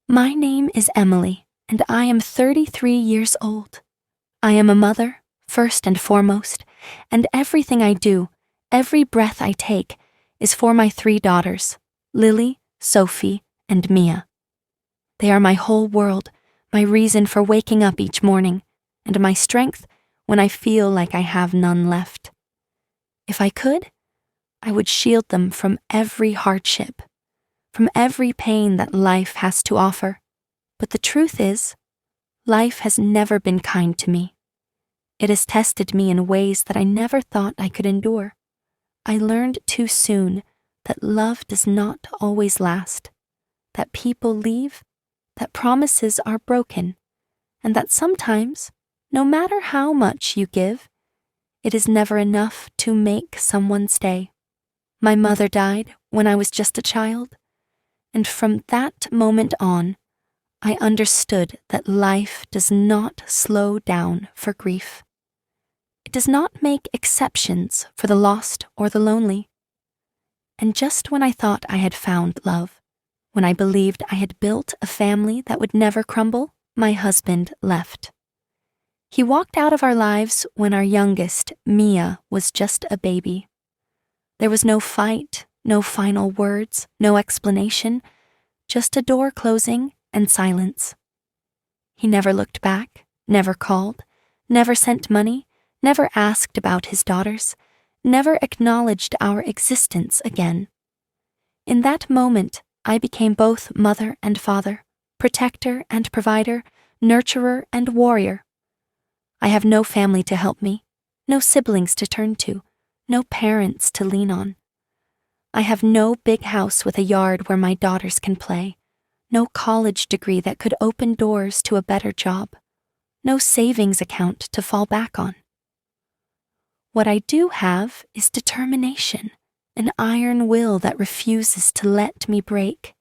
My name is Emily, and I am 33 years old. I am a mother, first and foremost, and everything I do, every breath I take, is for my 3 daughters, Lily, Sophie, and Mia. They are my whole world, my reason for waking up each morning, and my strength when I feel like I have none left. If I could, I would shield them from every hardship, from every pain that life has to offer. But the truth is, life has never been kind to me. It has tested me in ways that I never thought I could endure. I learned too soon that love does not always last, that people leave, that promises are broken, and that sometimes, no matter how much you give, it is never enough to make someone stay. My mother died when I was just a child, and from that moment on, I understood that life does not slow down for grief. It does not make exceptions for the lost or the lonely. And just when I thought I had found love, when I believed I had built a family that would never crumble, my husband left. He walked out of our lives when our youngest, Mia, was just a baby. There was no fight, no final words, no explanation, just a door closing and silence. He never looked back, never called, never sent money, never asked about his daughters, never acknowledged our existence again. In that moment, I became both mother and father, protector and provider, nurturer and warrior. I have no family to help me, no siblings to turn to, no parents to lean on. I have no big house with a yard where my daughters can play, no college degree that could open doors to a better job, no savings account to fall back on. What I do have is determination, an iron will that refuses to let me break,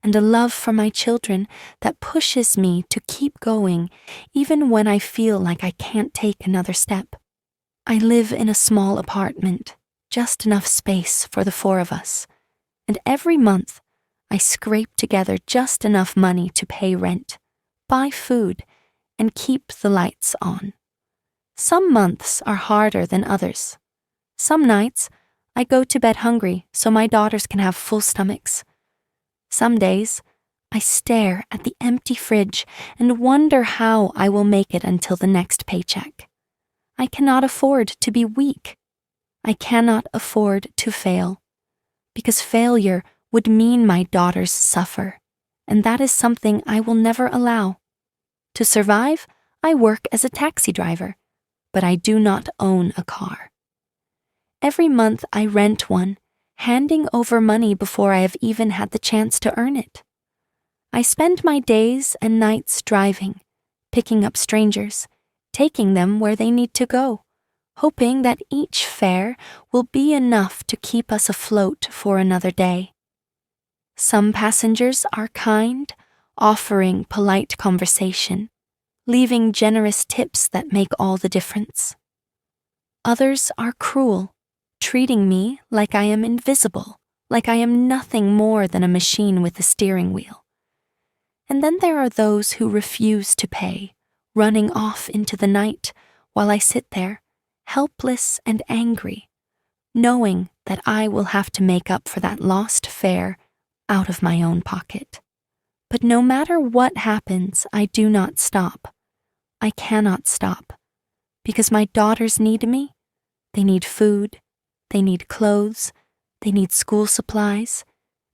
and a love for my children that pushes me to keep going even when I feel like I can't take another step. I live in a small apartment, just enough space for the 4 of us, and every month I scrape together just enough money to pay rent, buy food, and keep the lights on. Some months are harder than others. Some nights I go to bed hungry so my daughters can have full stomachs. Some days I stare at the empty fridge and wonder how I will make it until the next paycheck. I cannot afford to be weak. I cannot afford to fail, because failure would mean my daughters suffer, and that is something I will never allow. To survive, I work as a taxi driver, but I do not own a car. Every month I rent one, handing over money before I have even had the chance to earn it. I spend my days and nights driving, picking up strangers, taking them where they need to go, hoping that each fare will be enough to keep us afloat for another day. Some passengers are kind, offering polite conversation, leaving generous tips that make all the difference. Others are cruel, treating me like I am invisible, like I am nothing more than a machine with a steering wheel. And then there are those who refuse to pay, running off into the night while I sit there, helpless and angry, knowing that I will have to make up for that lost fare out of my own pocket. But no matter what happens, I do not stop. I cannot stop, because my daughters need me. They need food, they need clothes, they need school supplies,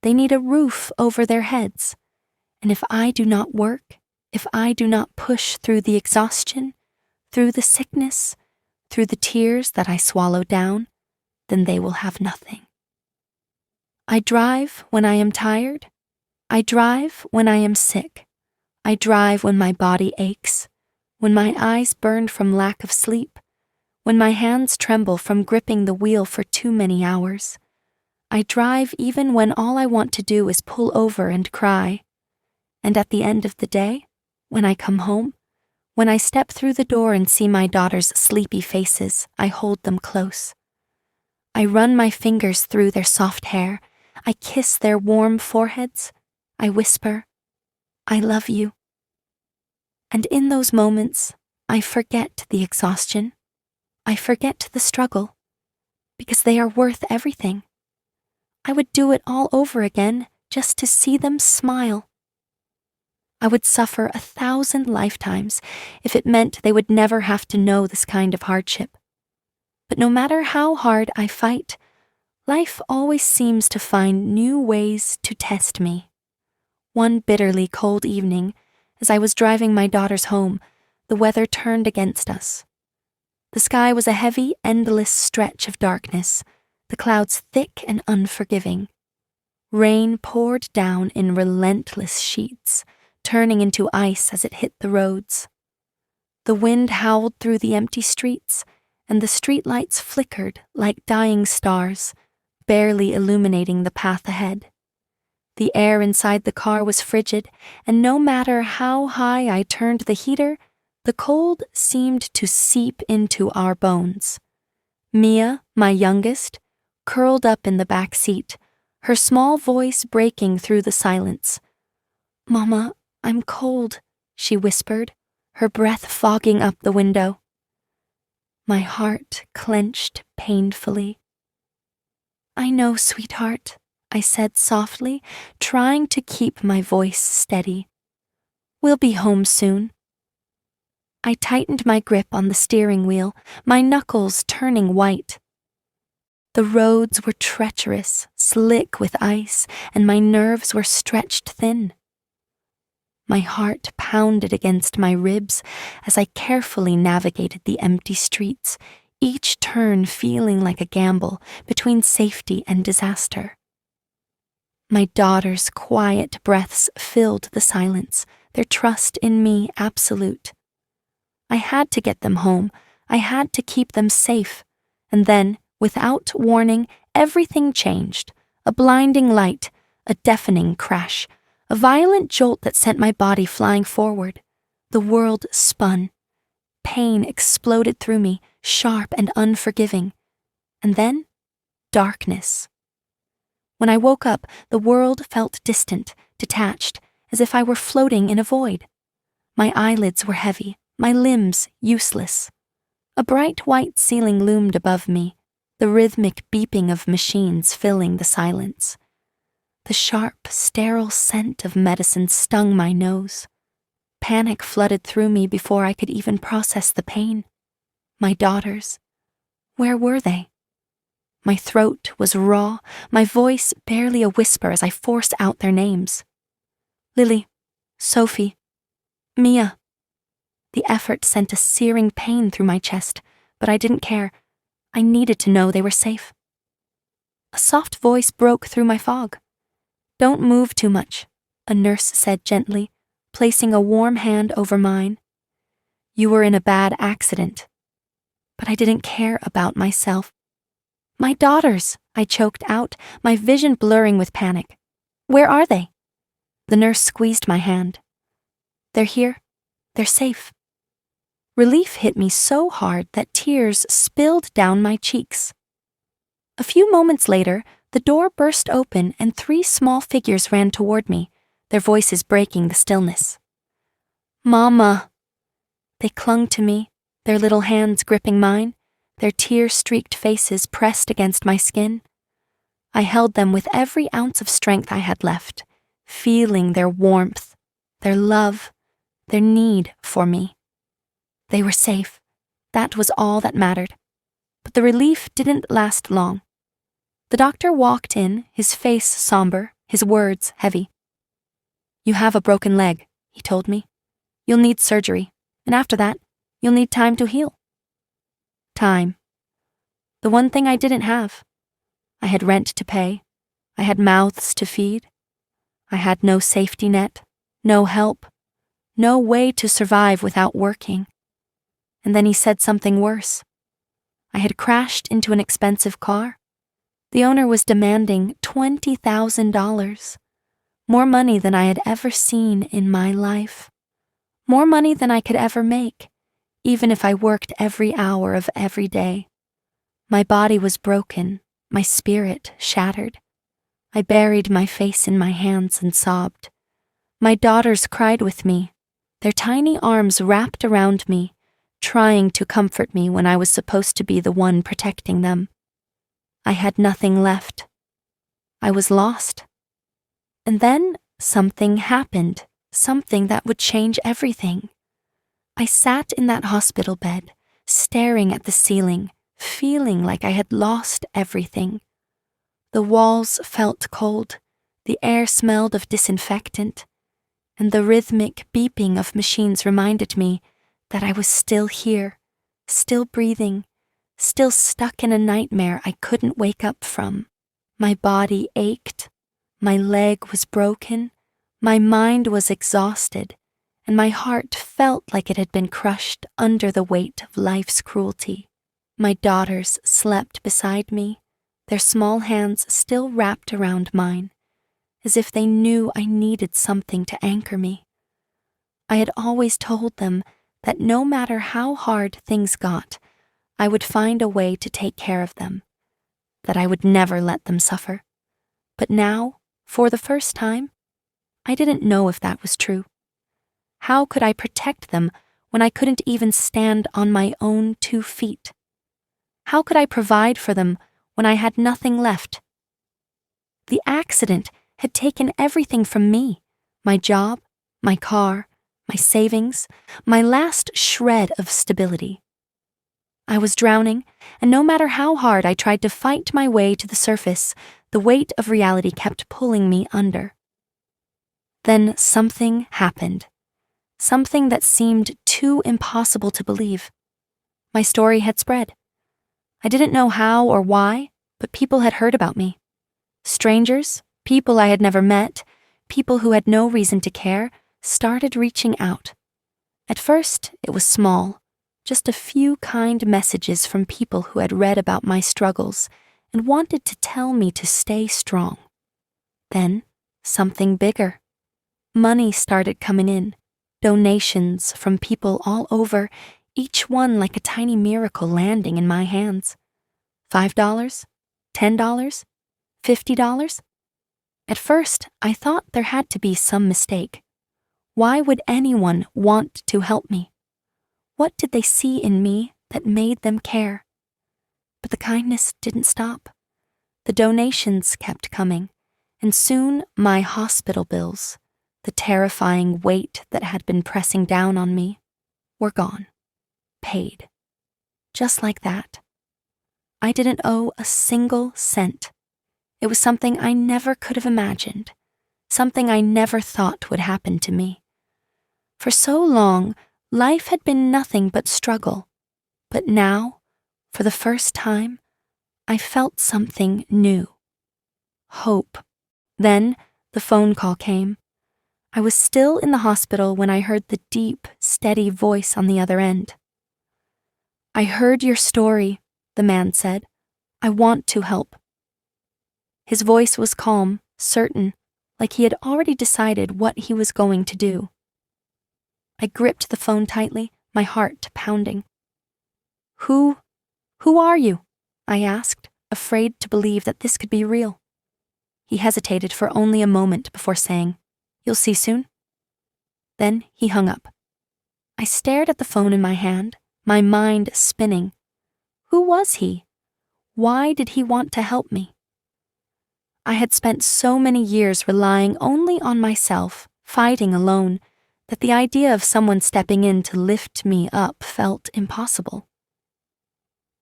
they need a roof over their heads. And if I do not work, if I do not push through the exhaustion, through the sickness, through the tears that I swallow down, then they will have nothing. I drive when I am tired. I drive when I am sick. I drive when my body aches, when my eyes burn from lack of sleep, when my hands tremble from gripping the wheel for too many hours. I drive even when all I want to do is pull over and cry. And at the end of the day, when I come home, when I step through the door and see my daughters' sleepy faces, I hold them close. I run my fingers through their soft hair. I kiss their warm foreheads. I whisper, I love you. And in those moments, I forget the exhaustion. I forget the struggle, because they are worth everything. I would do it all over again just to see them smile. I would suffer 1,000 lifetimes if it meant they would never have to know this kind of hardship. But no matter how hard I fight, life always seems to find new ways to test me. One bitterly cold evening, as I was driving my daughters home, the weather turned against us. The sky was a heavy, endless stretch of darkness, the clouds thick and unforgiving. Rain poured down in relentless sheets, turning into ice as it hit the roads. The wind howled through the empty streets, and the streetlights flickered like dying stars, barely illuminating the path ahead. The air inside the car was frigid, and no matter how high I turned the heater, the cold seemed to seep into our bones. Mia, my youngest, curled up in the back seat, her small voice breaking through the silence. "Mama, I'm cold," she whispered, her breath fogging up the window. My heart clenched painfully. "I know, sweetheart," I said softly, trying to keep my voice steady. "We'll be home soon." I tightened my grip on the steering wheel, my knuckles turning white. The roads were treacherous, slick with ice, and my nerves were stretched thin. My heart pounded against my ribs as I carefully navigated the empty streets, each turn feeling like a gamble between safety and disaster. My daughters' quiet breaths filled the silence, their trust in me absolute. I had to get them home. I had to keep them safe. And then, without warning, everything changed. A blinding light, a deafening crash, a violent jolt that sent my body flying forward. The world spun. Pain exploded through me, sharp and unforgiving. And then, darkness. When I woke up, the world felt distant, detached, as if I were floating in a void. My eyelids were heavy, my limbs useless. A bright white ceiling loomed above me, the rhythmic beeping of machines filling the silence. The sharp, sterile scent of medicine stung my nose. Panic flooded through me before I could even process the pain. My daughters, where were they? My throat was raw, my voice barely a whisper as I forced out their names. Lily, Sophie, Mia. The effort sent a searing pain through my chest, but I didn't care. I needed to know they were safe. A soft voice broke through my fog. "Don't move too much," a nurse said gently, placing a warm hand over mine. "You were in a bad accident." But I didn't care about myself. "My daughters," I choked out, my vision blurring with panic. "Where are they?" The nurse squeezed my hand. "They're here. They're safe." Relief hit me so hard that tears spilled down my cheeks. A few moments later, the door burst open and 3 small figures ran toward me, their voices breaking the stillness. "Mama!" They clung to me, their little hands gripping mine, their tear-streaked faces pressed against my skin. I held them with every ounce of strength I had left, feeling their warmth, their love, their need for me. They were safe. That was all that mattered. But the relief didn't last long. The doctor walked in, his face somber, his words heavy. "You have a broken leg," he told me. "You'll need surgery, and after that, you'll need time to heal." Time. The one thing I didn't have. I had rent to pay. I had mouths to feed. I had no safety net, no help, no way to survive without working. And then he said something worse. I had crashed into an expensive car. The owner was demanding $20,000. More money than I had ever seen in my life. More money than I could ever make, even if I worked every hour of every day. My body was broken, my spirit shattered. I buried my face in my hands and sobbed. My daughters cried with me, their tiny arms wrapped around me, trying to comfort me when I was supposed to be the one protecting them. I had nothing left. I was lost. And then something happened, something that would change everything. I sat in that hospital bed, staring at the ceiling, feeling like I had lost everything. The walls felt cold, the air smelled of disinfectant, and the rhythmic beeping of machines reminded me that I was still here, still breathing, still stuck in a nightmare I couldn't wake up from. My body ached, my leg was broken, my mind was exhausted, and my heart felt like it had been crushed under the weight of life's cruelty. My daughters slept beside me, their small hands still wrapped around mine, as if they knew I needed something to anchor me. I had always told them that no matter how hard things got, I would find a way to take care of them, that I would never let them suffer. But now, for the first time, I didn't know if that was true. How could I protect them when I couldn't even stand on my own 2 feet? How could I provide for them when I had nothing left? The accident had taken everything from me, my job, my car, my savings, my last shred of stability. I was drowning, and no matter how hard I tried to fight my way to the surface, the weight of reality kept pulling me under. Then something happened, something that seemed too impossible to believe. My story had spread. I didn't know how or why, but people had heard about me. Strangers, people I had never met, people who had no reason to care, started reaching out. At first, it was small, just a few kind messages from people who had read about my struggles and wanted to tell me to stay strong. Then, something bigger. Money started coming in, donations from people all over, each one like a tiny miracle landing in my hands. $5, $10, $50? At first, I thought there had to be some mistake. Why would anyone want to help me? What did they see in me that made them care? But the kindness didn't stop. The donations kept coming, and soon my hospital bills, the terrifying weight that had been pressing down on me, were gone, paid. Just like that. I didn't owe a single cent. It was something I never could have imagined, something I never thought would happen to me. For so long, life had been nothing but struggle, but now, for the first time, I felt something new. Hope. Then, the phone call came. I was still in the hospital when I heard the deep, steady voice on the other end. "I heard your story," the man said. "I want to help." His voice was calm, certain, like he had already decided what he was going to do. I gripped the phone tightly, my heart pounding. Who are you?" I asked, afraid to believe that this could be real. He hesitated for only a moment before saying, "You'll see soon." Then he hung up. I stared at the phone in my hand, my mind spinning. Who was he? Why did he want to help me? I had spent so many years relying only on myself, fighting alone, that the idea of someone stepping in to lift me up felt impossible.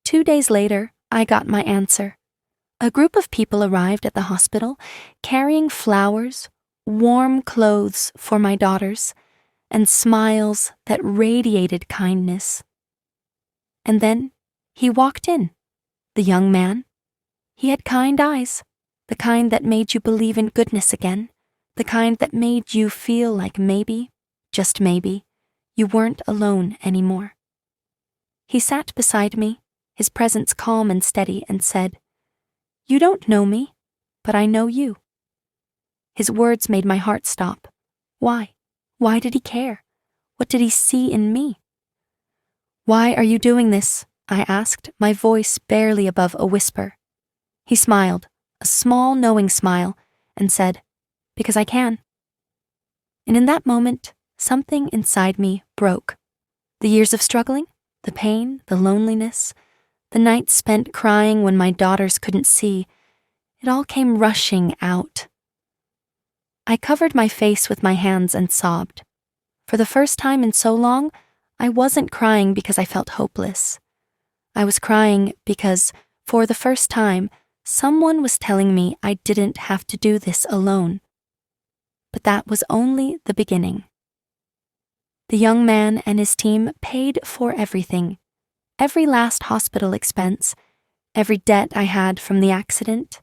2 days later, I got my answer. A group of people arrived at the hospital, carrying flowers, warm clothes for my daughters, and smiles that radiated kindness. And then he walked in, the young man. He had kind eyes, the kind that made you believe in goodness again, the kind that made you feel like maybe, just maybe, you weren't alone anymore. He sat beside me, his presence calm and steady, and said, "You don't know me, but I know you." His words made my heart stop. Why? Why did he care? What did he see in me? "Why are you doing this?" I asked, my voice barely above a whisper. He smiled, a small knowing smile, and said, "Because I can." And in that moment, something inside me broke. The years of struggling, the pain, the loneliness, the nights spent crying when my daughters couldn't see, it all came rushing out. I covered my face with my hands and sobbed. For the first time in so long, I wasn't crying because I felt hopeless. I was crying because, for the first time, someone was telling me I didn't have to do this alone. But that was only the beginning. The young man and his team paid for everything, every last hospital expense, every debt I had from the accident,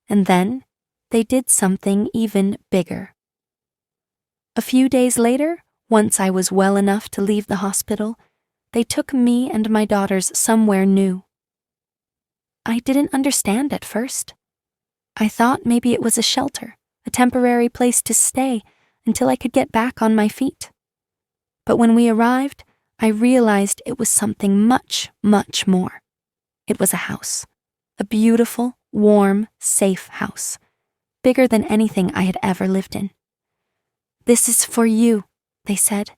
and then they did something even bigger. A few days later, once I was well enough to leave the hospital, they took me and my daughters somewhere new. I didn't understand at first. I thought maybe it was a shelter, a temporary place to stay until I could get back on my feet. But when we arrived, I realized it was something much, much more. It was a house, a beautiful, warm, safe house, bigger than anything I had ever lived in. "This is for you," they said.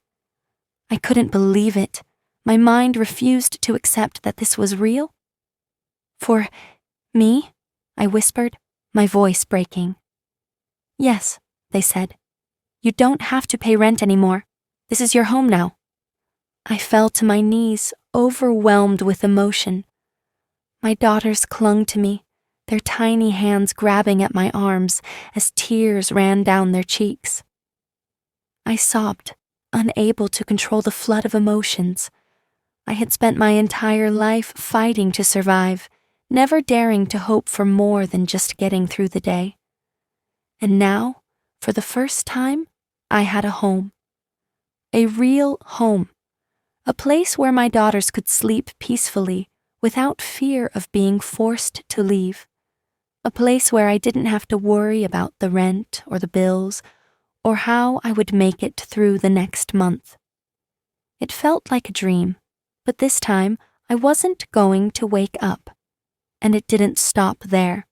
I couldn't believe it. My mind refused to accept that this was real. "For me?" I whispered, my voice breaking. "Yes," they said. "You don't have to pay rent anymore. This is your home now." I fell to my knees, overwhelmed with emotion. My daughters clung to me, their tiny hands grabbing at my arms as tears ran down their cheeks. I sobbed, unable to control the flood of emotions. I had spent my entire life fighting to survive, never daring to hope for more than just getting through the day. And now, for the first time, I had a home. A real home. A place where my daughters could sleep peacefully without fear of being forced to leave. A place where I didn't have to worry about the rent or the bills or how I would make it through the next month. It felt like a dream, but this time I wasn't going to wake up. And it didn't stop there.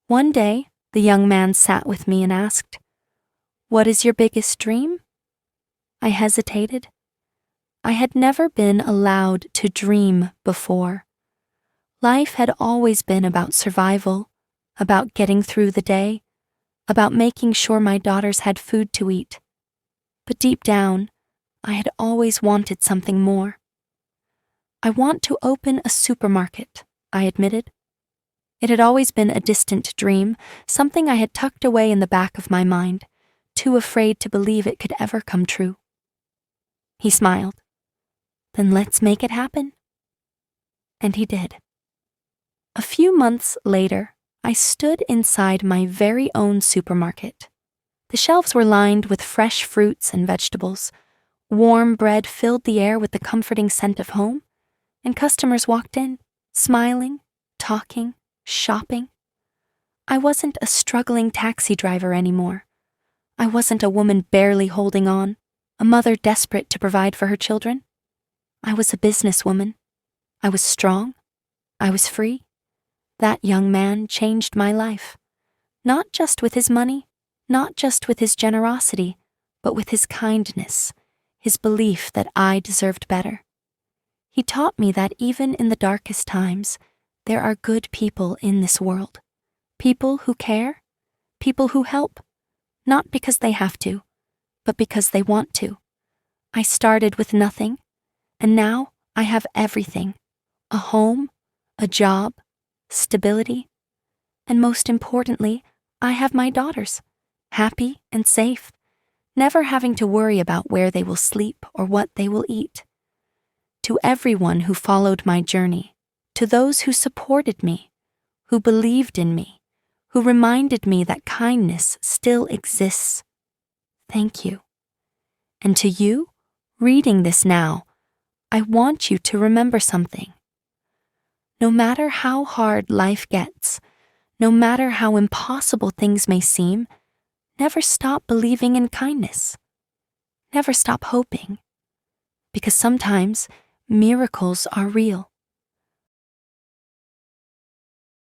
One day, the young man sat with me and asked, "What is your biggest dream?" I hesitated. I had never been allowed to dream before. Life had always been about survival, about getting through the day, about making sure my daughters had food to eat. But deep down, I had always wanted something more. "I want to open a supermarket," I admitted. It had always been a distant dream, something I had tucked away in the back of my mind, too afraid to believe it could ever come true. He smiled. "Then let's make it happen." And he did. A few months later, I stood inside my very own supermarket. The shelves were lined with fresh fruits and vegetables. Warm bread filled the air with the comforting scent of home, and customers walked in, smiling, talking, shopping. I wasn't a struggling taxi driver anymore. I wasn't a woman barely holding on, a mother desperate to provide for her children. I was a businesswoman. I was strong. I was free. That young man changed my life, not just with his money, not just with his generosity, but with his kindness, his belief that I deserved better. He taught me that even in the darkest times, there are good people in this world. People who care, people who help, not because they have to, but because they want to. I started with nothing, and now I have everything: a home, a job, stability, and most importantly, I have my daughters, happy and safe, never having to worry about where they will sleep or what they will eat. To everyone who followed my journey, to those who supported me, who believed in me, who reminded me that kindness still exists, thank you. And to you, reading this now, I want you to remember something. No matter how hard life gets, no matter how impossible things may seem, never stop believing in kindness. Never stop hoping. Because sometimes miracles are real.